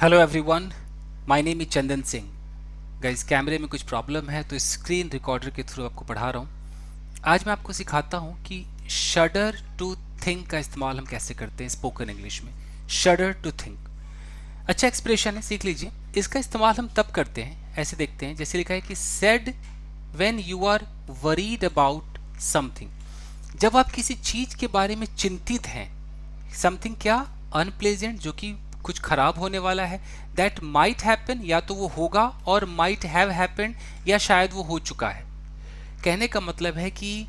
Hello everyone, my name is Chandan Singh. Guys, कैमरे में कुछ प्रॉब्लम है तो स्क्रीन रिकॉर्डर के थ्रू आपको पढ़ा रहा हूँ। आज मैं आपको सिखाता हूँ कि शडर टू थिंक का इस्तेमाल हम कैसे करते हैं स्पोकन इंग्लिश में। शडर टू थिंक अच्छा एक्सप्रेशन है, सीख लीजिए। इसका इस्तेमाल हम तब करते हैं, ऐसे देखते हैं, जैसे लिखा है कि said when you are worried about something. जब आप किसी चीज के बारे में चिंतित हैं, समथिंग क्या, अनप्लेजेंट, जो कि कुछ खराब होने वाला है, दैट माइट हैपन, या तो वो होगा, और माइट हैव हैपेंड, या शायद वो हो चुका है। कहने का मतलब है कि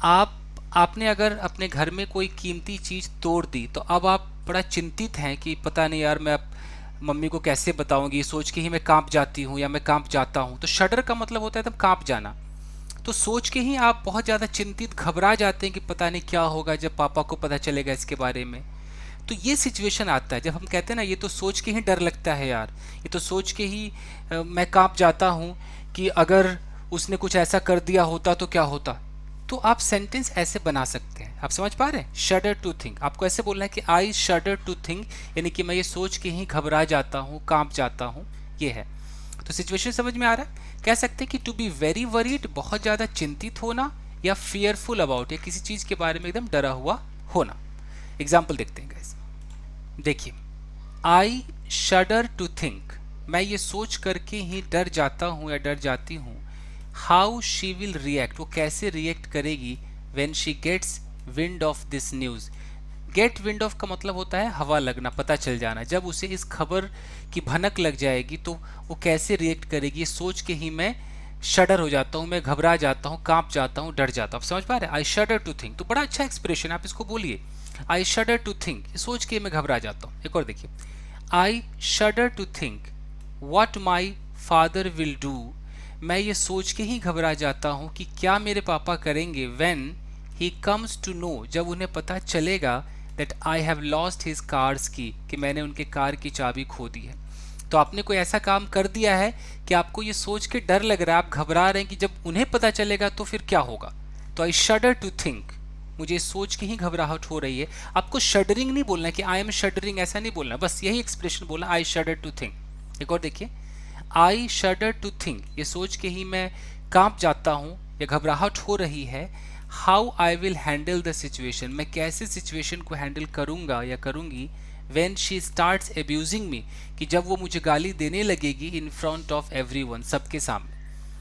आपने अगर अपने घर में कोई कीमती चीज तोड़ दी तो अब आप बड़ा चिंतित हैं कि पता नहीं यार, मैं अब मम्मी को कैसे बताऊंगी, सोच के ही मैं कांप जाती हूँ या मैं कांप जाता हूँ। तो शडर का मतलब होता है तब कांप जाना। तो सोच के ही आप बहुत ज़्यादा चिंतित, घबरा जाते हैं कि पता नहीं क्या होगा जब पापा को पता चलेगा इसके बारे में। तो ये सिचुएशन आता है जब हम कहते हैं ना, ये तो सोच के ही डर लगता है यार, ये तो सोच के ही मैं कांप जाता हूँ कि अगर उसने कुछ ऐसा कर दिया होता तो क्या होता। तो आप सेंटेंस ऐसे बना सकते हैं, आप समझ पा रहे हैं। शडर टू थिंक, आपको ऐसे बोलना है कि आई शडर टू थिंक, यानी कि मैं ये सोच के ही घबरा जाता हूँ, कांप जाता हूँ। ये है। तो सिचुएशन समझ में आ रहा है। कह सकते हैं कि टू बी वेरी वरीड, बहुत ज़्यादा चिंतित होना, या फियरफुल अबाउट, या किसी चीज़ के बारे में एकदम डरा हुआ होना। एग्जाम्पल देखते हैं गाइस। देखिए, आई शडर टू थिंक, मैं ये सोच करके ही डर जाता हूँ या डर जाती हूँ, हाउ शी विल रिएक्ट, वो कैसे रिएक्ट करेगी, when she gets wind of this news. Get wind of का मतलब होता है हवा लगना, पता चल जाना। जब उसे इस खबर की भनक लग जाएगी तो वो कैसे रिएक्ट करेगी, ये सोच के ही मैं शडर हो जाता हूँ, मैं घबरा जाता हूँ, कांप जाता हूँ, डर जाता हूँ। आप समझ पा रहे हैं, आई शडर टू थिंक। तो बड़ा अच्छा एक्सप्रेशन, आप इसको बोलिए, आई शडर टू थिंक, ये सोच के मैं घबरा जाता हूँ। एक और देखिए, I shudder to think what my father will do, मैं ये सोच के ही घबरा जाता हूँ कि क्या मेरे पापा करेंगे, when he comes to know, जब उन्हें पता चलेगा, that I have lost his cars की, कि मैंने उनके कार की चाबी खो दी है। तो आपने कोई ऐसा काम कर दिया है कि आपको ये सोच के डर लग रहा है, आप घबरा रहे हैं कि जब उन्हें पता चलेगा तो फिर क्या होगा। तो आई शडर टू थिंक, मुझे सोच के ही घबराहट हो रही है। आपको शडरिंग नहीं बोलना है कि आई एम शडरिंग, ऐसा नहीं बोलना, बस यही एक्सप्रेशन बोलना, आई शडर टू थिंक। एक और देखिए, आई शडर टू थिंक, ये सोच के ही मैं कांप जाता हूँ या घबराहट हो रही है, how I will handle the situation, मैं कैसे सिचुएशन को हैंडल करूंगा या करूंगी, वेन शी स्टार्ट्स एब्यूजिंग मी, कि जब वो मुझे गाली देने लगेगी, इन फ्रंट ऑफ एवरीवन, सबके सामने।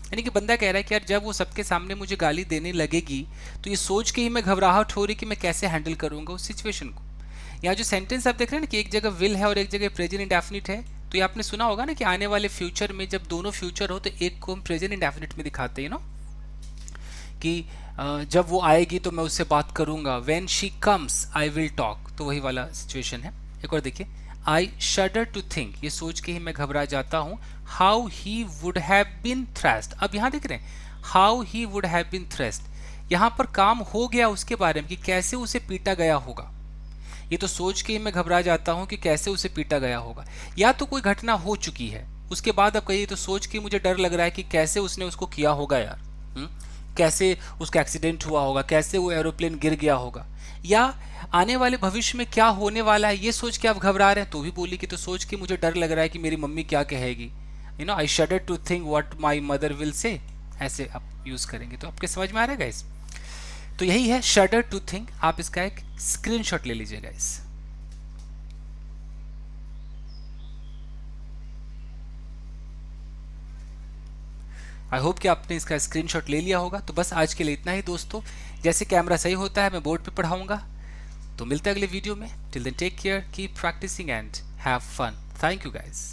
यानी कि बंदा कह रहा है कि यार जब वो सबके सामने मुझे गाली देने लगेगी तो ये सोच के ही मैं घबराहट हो रही कि मैं कैसे हैंडल करूंगा उस सिचुएशन को। यहाँ जो सेंटेंस आप देख रहे हैं ना कि एक जगह विल है और एक जगह प्रेजेंट इंडेफिनिट है, तो ये आपने सुना होगा ना कि आने वाले फ्यूचर में जब दोनों फ्यूचर हो तो एक को हम प्रेजेंट इंडेफिनिट में दिखाते हैं ना, कि जब वो आएगी तो मैं उससे बात करूंगा, when she comes I will talk, तो वही वाला सिचुएशन है। एक और देखिए, आई शडर टू थिंक, ये सोच के ही मैं घबरा जाता हूँ, how he would have been thrashed. अब यहाँ देख रहे हैं, how he would have been thrashed, यहाँ पर काम हो गया उसके बारे में कि कैसे उसे पीटा गया होगा। ये तो सोच के ही मैं घबरा जाता हूँ कि कैसे उसे पीटा गया होगा, या तो कोई घटना हो चुकी है उसके बाद अब कहिए तो सोच के मुझे डर लग रहा है कि कैसे उसने उसको किया होगा यार। कैसे उसका एक्सीडेंट हुआ होगा, कैसे वो एरोप्लेन गिर गया होगा, या आने वाले भविष्य में क्या होने वाला है ये सोच के आप घबरा रहे हैं, तो भी बोली कि तो सोच के मुझे डर लग रहा है कि मेरी मम्मी क्या कहेगी, I shudder to think what my mother will say, ऐसे आप यूज करेंगे। तो आपके समझ में आ रहा है गाइस। तो यही है शडर टू थिंक। आप इसका एक स्क्रीनशॉट ले लीजिए गाइस। आई होप कि आपने इसका स्क्रीनशॉट ले लिया होगा। तो बस आज के लिए इतना ही दोस्तों। जैसे कैमरा सही होता है मैं बोर्ड पे पढ़ाऊंगा। तो मिलते हैं अगले वीडियो में। Till then take care, keep practising and have fun. Thank you guys.